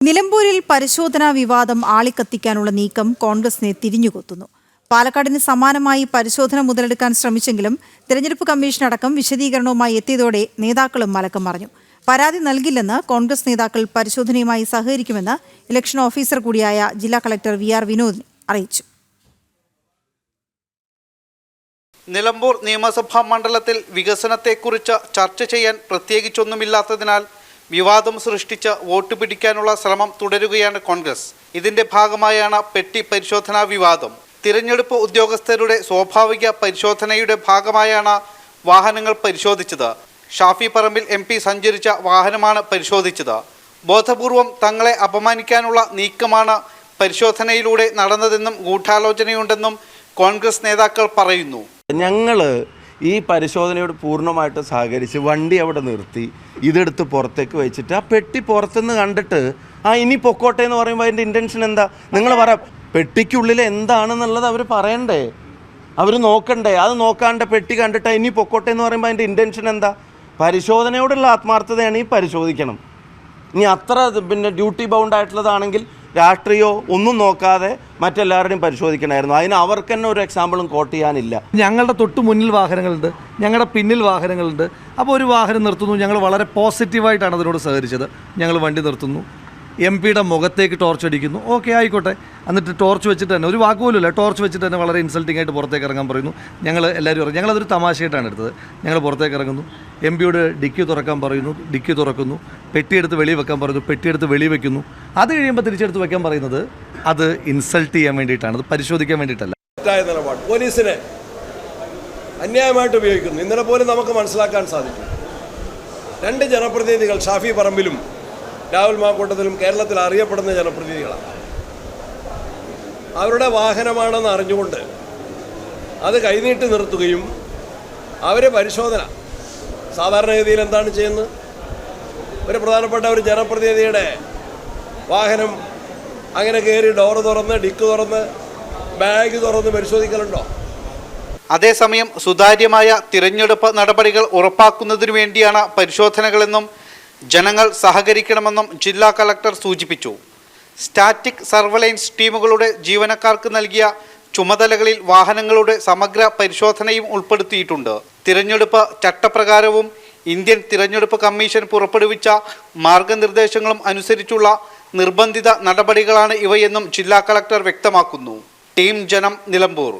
നിലമ്പൂരിൽ പരിശോധനാ വിവാദം ആളിക്കത്തിക്കാനുള്ള നീക്കം കോൺഗ്രസിനെ തിരിഞ്ഞുകൊത്തുന്നു. പാലക്കാടിന് സമാനമായി പരിശോധന മുതലെടുക്കാൻ ശ്രമിച്ചെങ്കിലും തെരഞ്ഞെടുപ്പ് കമ്മീഷൻ അടക്കം വിശദീകരണവുമായി എത്തിയതോടെ നേതാക്കളും മലക്കം മറിഞ്ഞു. പരാതി നൽകില്ലെന്ന് കോൺഗ്രസ് നേതാക്കൾ പരിശോധനയുമായി സഹകരിക്കുമെന്ന് ഇലക്ഷൻ ഓഫീസർ കൂടിയായ ജില്ലാ കളക്ടർ VR വിനോദ് അറിയിച്ചു. നിലമ്പൂർ നിയമസഭാ മണ്ഡലത്തിൽ വികസനത്തെക്കുറിച്ച് ചർച്ച ചെയ്യാൻ പ്രത്യേകിച്ചൊന്നുമില്ലാത്തതിനാൽ വിവാദം സൃഷ്ടിച്ച് വോട്ട് പിടിക്കാനുള്ള ശ്രമം തുടരുകയാണ് കോൺഗ്രസ്. ഇതിന്റെ ഭാഗമായാണ് പെട്ടി പരിശോധനാ വിവാദം. തിരഞ്ഞെടുപ്പ് ഉദ്യോഗസ്ഥരുടെ സ്വാഭാവിക പരിശോധനയുടെ ഭാഗമായാണ് വാഹനങ്ങൾ പരിശോധിച്ചത്. ഷാഫി പറമ്പിൽ MP സഞ്ചരിച്ച വാഹനമാണ് പരിശോധിച്ചത്. ബോധപൂർവം തങ്ങളെ അപമാനിക്കാനുള്ള നീക്കമാണ് പരിശോധനയിലൂടെ നടന്നതെന്നും ഗൂഢാലോചനയുണ്ടെന്നും കോൺഗ്രസ് നേതാക്കൾ പറയുന്നു. ഈ പരിശോധനയോട് പൂർണ്ണമായിട്ട് സഹകരിച്ച് വണ്ടി അവിടെ നിർത്തി ഇതെടുത്ത് പുറത്തേക്ക് വെച്ചിട്ട് ആ പെട്ടി പുറത്തുനിന്ന് കണ്ടിട്ട് ഇനി പൊക്കോട്ടെ എന്ന് പറയുമ്പോൾ അതിൻ്റെ ഇൻറ്റൻഷൻ എന്താ? നിങ്ങൾ പറ, പെട്ടിക്കുള്ളിൽ എന്താണെന്നുള്ളത് അവർ പറയണ്ടേ, അവർ നോക്കണ്ടേ? അത് നോക്കാണ്ട് പെട്ടി കണ്ടിട്ട് ഇനി പൊക്കോട്ടെ എന്ന് പറയുമ്പോൾ അതിൻ്റെ ഇൻറ്റൻഷൻ എന്താ? പരിശോധനയോടുള്ള ആത്മാർത്ഥതയാണ് ഈ പരിശോധിക്കണം. ഇനി അത്ര ഡ്യൂട്ടി ബൗണ്ട് ആയിട്ടുള്ളതാണെങ്കിൽ രാഷ്ട്രീയോ ഒന്നും നോക്കാതെ മറ്റെല്ലാവരുടെയും പരിശോധിക്കണമായിരുന്നു. അതിന് അവർക്ക് തന്നെ ഒരു എക്സാമ്പിളും കോട്ട് ചെയ്യാനില്ല. ഞങ്ങളുടെ തൊട്ട് മുന്നിൽ വാഹനങ്ങളുണ്ട്, ഞങ്ങളുടെ പിന്നിൽ വാഹനങ്ങളുണ്ട്. അപ്പോൾ ഒരു വാഹനം നിർത്തുന്നു, ഞങ്ങൾ വളരെ പോസിറ്റീവായിട്ടാണ് അതിനോട് സഹകരിച്ചത്. ഞങ്ങൾ വണ്ടി നിർത്തുന്നു, MP-യുടെ മുഖത്തേക്ക് ടോർച്ച് അടിക്കുന്നു. ഓക്കെ, ആയിക്കോട്ടെ. എന്നിട്ട് ടോർച്ച് വെച്ചിട്ട് തന്നെ, ഒരു വാക്കുപോലുമില്ല, ടോർച്ച് വെച്ചിട്ട് തന്നെ വളരെ ഇൻസൾട്ടിംഗ് ആയിട്ട് പുറത്തേക്ക് ഇറങ്ങാൻ പറയുന്നു. ഞങ്ങൾ എല്ലാവരും ഇറങ്ങി. ഞങ്ങളതൊരു തമാശയായിട്ടാണ് എടുത്തത്. ഞങ്ങൾ പുറത്തേക്ക് ഇറങ്ങുന്നു. MP-യോട് ഡിക്കി തുറക്കാൻ പറയുന്നു, ഡിക്കി തുറക്കുന്നു. പെട്ടിയെടുത്ത് വെളിയിൽ വെക്കാൻ പറയുന്നു, പെട്ടിയെടുത്ത് വെളിയിൽ വെക്കുന്നു. അത് കഴിയുമ്പോൾ തിരിച്ചെടുത്ത് വെക്കാൻ പറയുന്നത് അത് ഇൻസൾട്ട് ചെയ്യാൻ വേണ്ടിയിട്ടാണ്, അത് പരിശോധിക്കാൻ വേണ്ടിയിട്ടല്ല. പോലീസിനെ അന്യായമായിട്ട് ഉപയോഗിക്കുന്നു. ഇന്നലെ പോലും നമുക്ക് മനസ്സിലാക്കാൻ സാധിക്കും. 2 ജനപ്രതിനിധികൾ, ഷാഫി പറമ്പിലും രാഹുൽ മാക്കൂട്ടത്തിലും കേരളത്തിൽ അറിയപ്പെടുന്ന ജനപ്രതിനിധികളാണ്. അവരുടെ വാഹനമാണെന്ന് അറിഞ്ഞുകൊണ്ട് അത് കൈനീട്ടി നിർത്തുകയും അവരെ പരിശോധന സാധാരണഗതിയിൽ എന്താണ് ചെയ്യുന്നത്? ഒരു പ്രധാനപ്പെട്ട ഒരു ജനപ്രതിനിധിയുടെ വാഹനം അങ്ങനെ കയറി ഡോറ് തുറന്ന്, ഡിക്ക് തുറന്ന്, ബാഗ് തുറന്ന് പരിശോധിക്കലുണ്ടോ? അതേസമയം സുതാര്യമായ തിരഞ്ഞെടുപ്പ് നടപടികൾ ഉറപ്പാക്കുന്നതിനു വേണ്ടിയാണ് പരിശോധനകളെന്നും ജനങ്ങൾ സഹകരിക്കണമെന്നും ജില്ലാ കളക്ടർ സൂചിപ്പിച്ചു. സ്റ്റാറ്റിക് സർവൈലൻസ് ടീമുകളുടെ ജീവനക്കാർക്ക് നൽകിയ ചുമതലകളിൽ വാഹനങ്ങളുടെ സമഗ്ര പരിശോധനയും ഉൾപ്പെടുത്തിയിട്ടുണ്ട്. തിരഞ്ഞെടുപ്പ് ചട്ടപ്രകാരവും ഇന്ത്യൻ തിരഞ്ഞെടുപ്പ് കമ്മീഷൻ പുറപ്പെടുവിച്ച മാർഗനിർദ്ദേശങ്ങളും അനുസരിച്ചുള്ള നിർബന്ധിത നടപടികളാണ് ഇവയെന്നും ജില്ലാ കളക്ടർ വ്യക്തമാക്കുന്നു. ടീം ജനം, നിലമ്പൂർ.